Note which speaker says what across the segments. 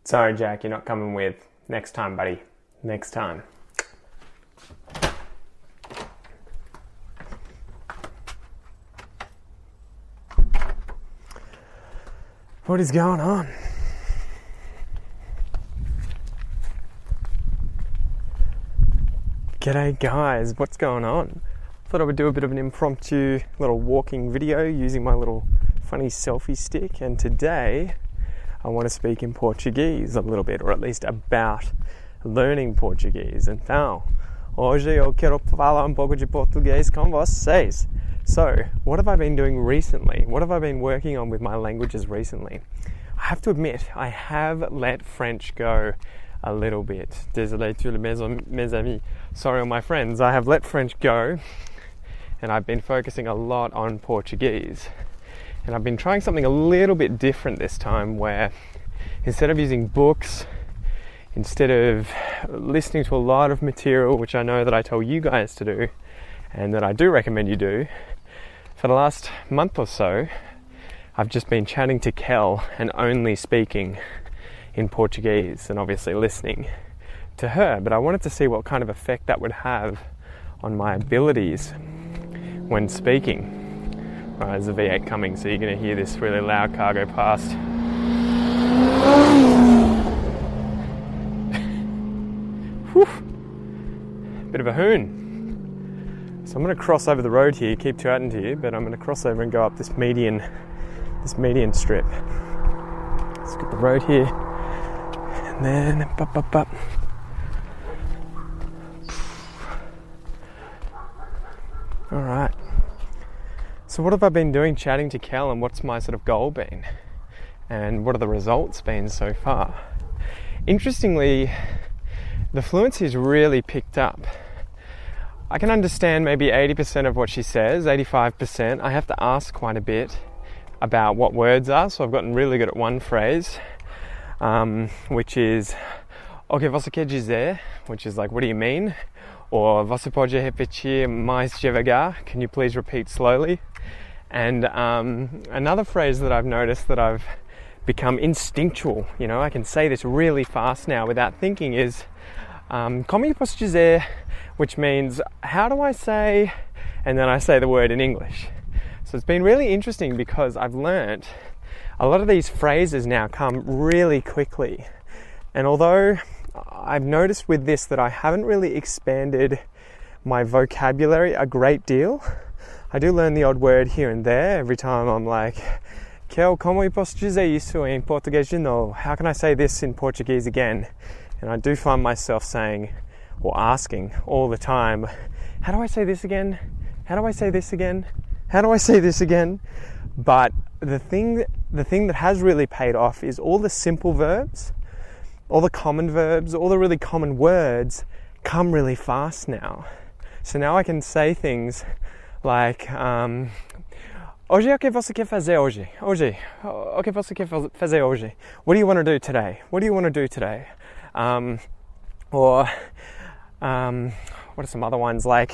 Speaker 1: Sorry, Jack, you're not coming with. Next time, buddy. Next time. What is going on? G'day guys, what's going on? Thought I would do a bit of an impromptu little walking video using my little funny selfie stick, and today I want to speak in Portuguese a little bit, or at least about learning Portuguese. Então, hoje eu quero falar pouco de português com vocês. So, what have I been doing recently? What have I been working on with my languages recently? I have to admit, I have let French go a little bit. Désolé tous mes amis. Sorry, all my friends. I have let French go, and I've been focusing a lot on Portuguese. And I've been trying something a little bit different this time, where instead of using books, instead of listening to a lot of material, which I know that I tell you guys to do, and that I do recommend you do, for the last month or so, I've just been chatting to Kel and only speaking in Portuguese, and obviously listening to her. But I wanted to see what kind of effect that would have on my abilities when speaking. Right, there's a V8 coming, so you're going to hear this really loud car go past. Whew. Bit of a hoon. So I'm going to cross over the road here, keep chatting to you, but I'm going to cross over and go up this median strip. Let's get the road here, and then up. All right. So what have I been doing chatting to Kel, and what's my sort of goal been? And what are the results been so far? Interestingly, the fluency has really picked up. I can understand maybe 80% of what she says, 85%. I have to ask quite a bit about what words are, so I've gotten really good at one phrase, which is "O que você quer dizer?", which is like, what do you mean? Or "Você pode repetir mais devagar?", can you please repeat slowly? And another phrase that I've noticed that I've become instinctual, I can say this really fast now without thinking, is "Como eu posso dizer?", which means, how do I say, and then I say the word in English. So it's been really interesting because I've learnt a lot of these phrases now come really quickly. And although I've noticed with this that I haven't really expanded my vocabulary a great deal, I do learn the odd word here and there every time I'm like, Kel, como eu posso dizer isso em português de novo? How can I say this in Portuguese again? And I do find myself saying, or asking all the time, how do I say this again? How do I say this again? How do I say this again? But the thing that has really paid off is all the simple verbs, all the common verbs, all the really common words come really fast now. So now I can say things like, hoje o que você quer fazer hoje? Hoje, o que você quer fazer hoje? What do you want to do today? What do you want to do today? Or what are some other ones, like,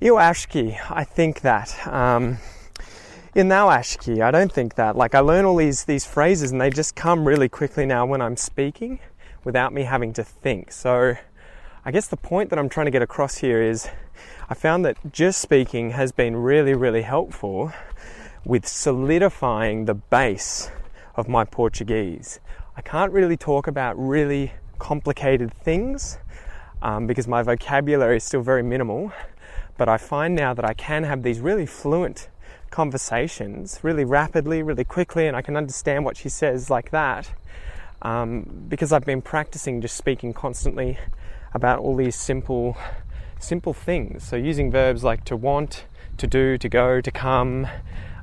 Speaker 1: eu acho que, I think that. Eu não acho que, I don't think that. Like, I learn all these phrases and they just come really quickly now when I'm speaking without me having to think. So I guess the point that I'm trying to get across here is I found that just speaking has been really, really helpful with solidifying the base of my Portuguese. I can't really talk about really complicated things because my vocabulary is still very minimal, but I find now that I can have these really fluent conversations really rapidly, really quickly, and I can understand what she says like that because I've been practicing just speaking constantly about all these simple things. So using verbs like to want, to do, to go, to come,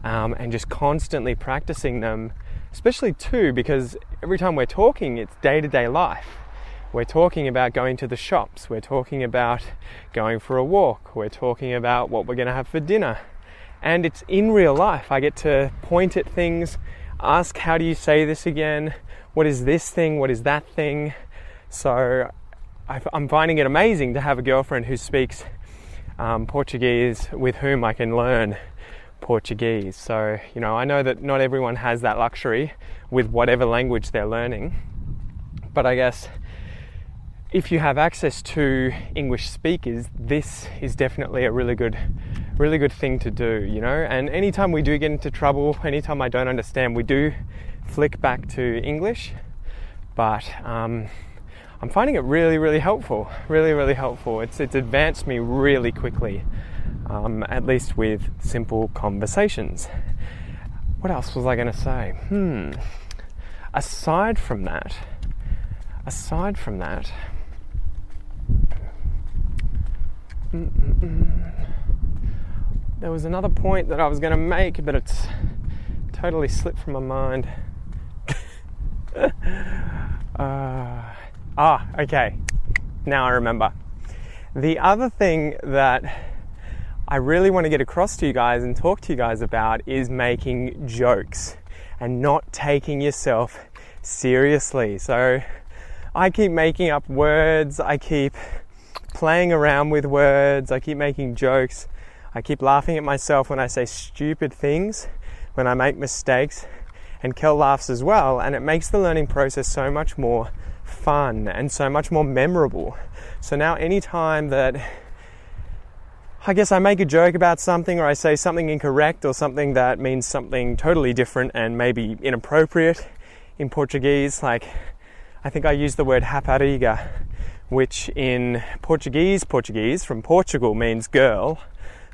Speaker 1: and just constantly practicing them, especially too because every time we're talking, it's day-to-day life. We're talking about going to the shops, we're talking about going for a walk, we're talking about what we're going to have for dinner. And it's in real life. I get to point at things, ask, how do you say this again? What is this thing? What is that thing? So I'm finding it amazing to have a girlfriend who speaks Portuguese with whom I can learn Portuguese. So, I know that not everyone has that luxury with whatever language they're learning. But I guess if you have access to English speakers, this is definitely a really good thing to do, you know. And anytime we do get into trouble, anytime I don't understand, we do flick back to English. But I'm finding it really helpful, really helpful. It's advanced me really quickly, at least with simple conversations. What else was I going to say? Aside from that, there was another point that I was going to make, but it's totally slipped from my mind. Okay. Now I remember. The other thing that I really want to get across to you guys and talk to you guys about is making jokes and not taking yourself seriously. So I keep making up words, I keep playing around with words, I keep making jokes, I keep laughing at myself when I say stupid things, when I make mistakes, and Kel laughs as well, and it makes the learning process so much more fun and so much more memorable. So now anytime that I guess I make a joke about something, or I say something incorrect, or something that means something totally different and maybe inappropriate in Portuguese, like I think I used the word rapariga, which in Portuguese from Portugal means girl,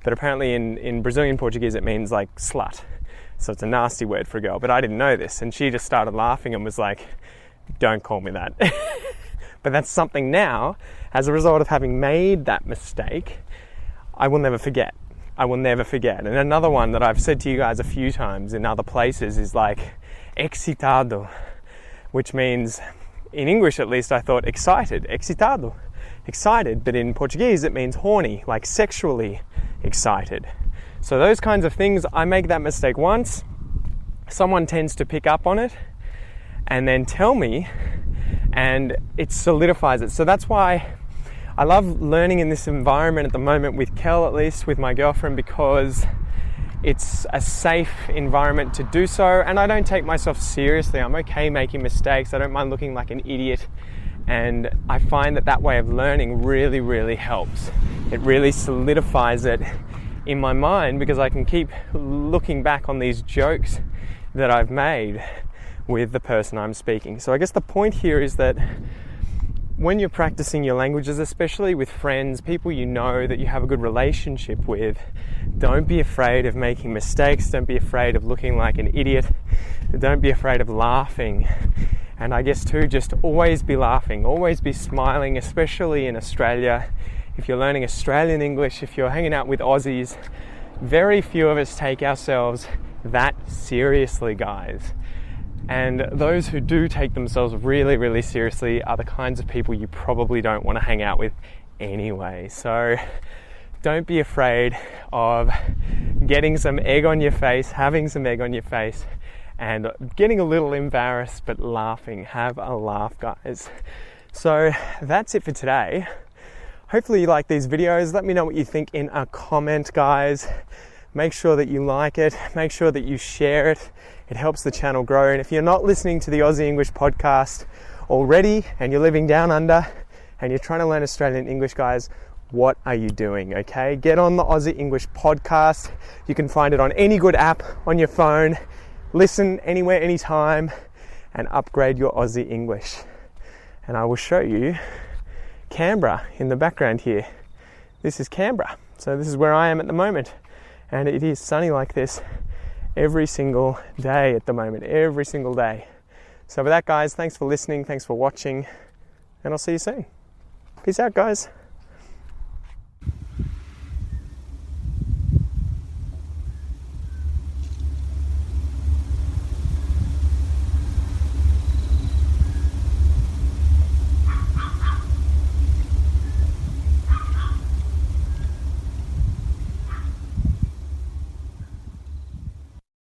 Speaker 1: but apparently in Brazilian Portuguese it means like slut. So it's a nasty word for a girl, but I didn't know this, and she just started laughing and was like, don't call me that. But that's something now, as a result of having made that mistake, I will never forget. And another one that I've said to you guys a few times in other places is like excitado, which means, in English at least, I thought excited, excitado, excited, but in Portuguese it means horny, like sexually excited. So those kinds of things, I make that mistake once, someone tends to pick up on it and then tell me, and it solidifies it. So that's why I love learning in this environment at the moment with Kel, at least with my girlfriend, because it's a safe environment to do so, and I don't take myself seriously. I'm okay making mistakes. I don't mind looking like an idiot, and I find that way of learning really helps. It really solidifies it in my mind, because I can keep looking back on these jokes that I've made with the person I'm speaking. So I guess the point here is that when you're practicing your languages, especially with friends, people you know that you have a good relationship with, don't be afraid of making mistakes. Don't be afraid of looking like an idiot. Don't be afraid of laughing. And I guess too, just always be laughing, always be smiling, especially in Australia. If you're learning Australian English, if you're hanging out with Aussies, very few of us take ourselves that seriously, guys. And those who do take themselves really seriously are the kinds of people you probably don't want to hang out with anyway. So don't be afraid of getting some egg on your face, having some egg on your face, and getting a little embarrassed, but laughing. Have a laugh, guys. So that's it for today. Hopefully you like these videos. Let me know what you think in a comment, guys. Make sure that you like it. Make sure that you share it. It helps the channel grow. And if you're not listening to the Aussie English Podcast already, and you're living down under, and you're trying to learn Australian English, guys, what are you doing, okay? Get on the Aussie English Podcast. You can find it on any good app on your phone. Listen anywhere, anytime, and upgrade your Aussie English. And I will show you Canberra in the background here. This is Canberra. So this is where I am at the moment. And it is sunny like this every single day at the moment, every single day. So with that, guys, thanks for listening, thanks for watching, and I'll see you soon. Peace out, guys.